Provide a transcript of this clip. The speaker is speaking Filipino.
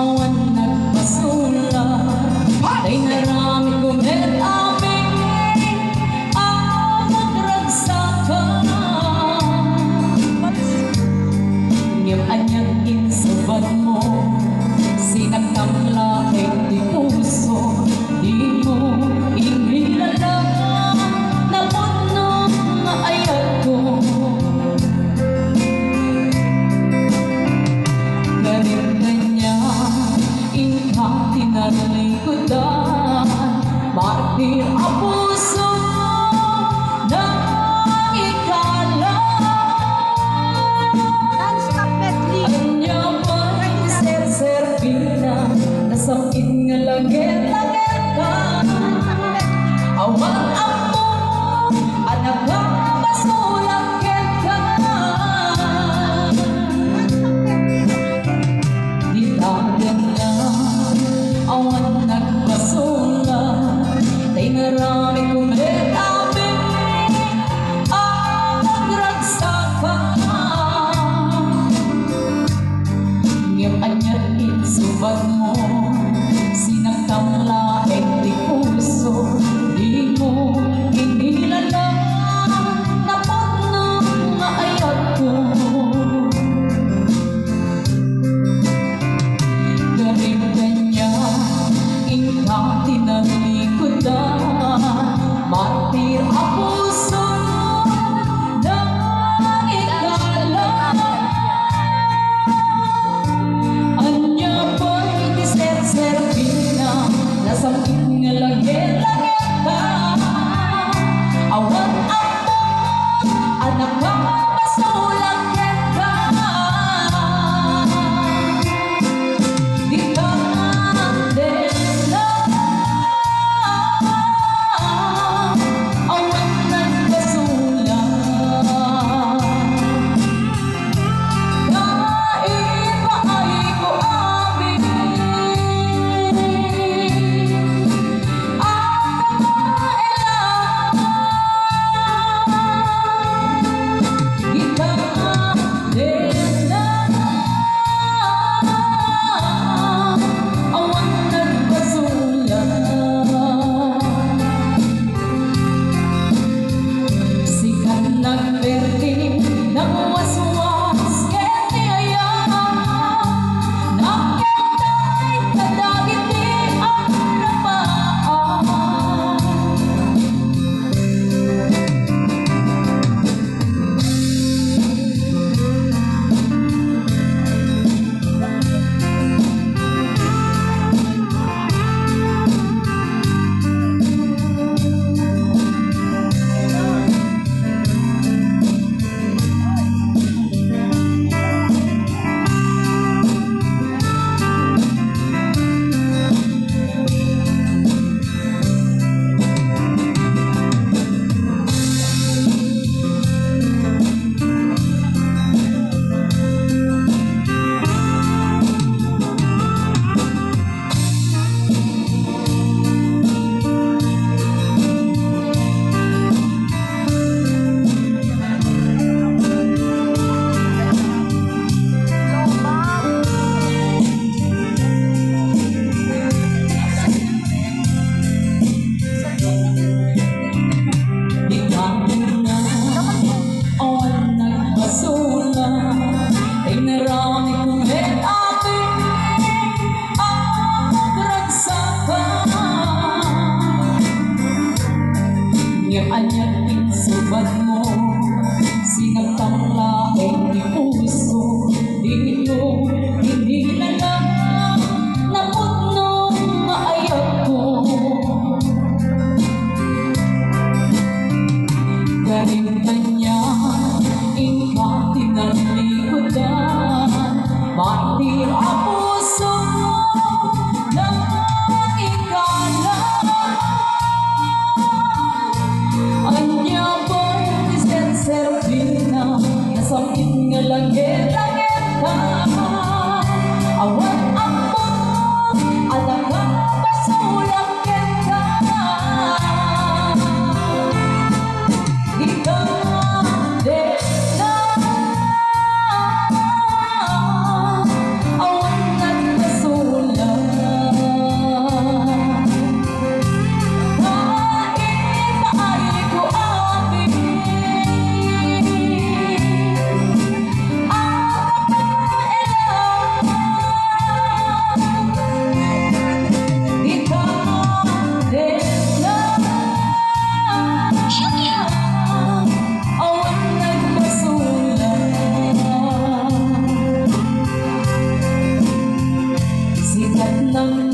awan nagpasula, ay narami kumet amin ang magragsakan. Ngem anyang insubad mo, sinagtamla ay di puso, di mo inilala na puno nga ayat ko. Galit na niya, inka tinalikudan, martir ang puso na ikala. Anya pa'y ser-servina, nasakit nga lagit-lagit ka. Awang ako, anak ka, masulakit ka. Di tagan na, awan nagpasula, tay narami kumet amin ang magragsakan. Ngem anyat insubad mo, sinagtamla ay di puso, di mo inilala na puno nga ayat ko. Galing kanya, inka tinalikudan, martir ang puso na ikala. Anya pa'y ng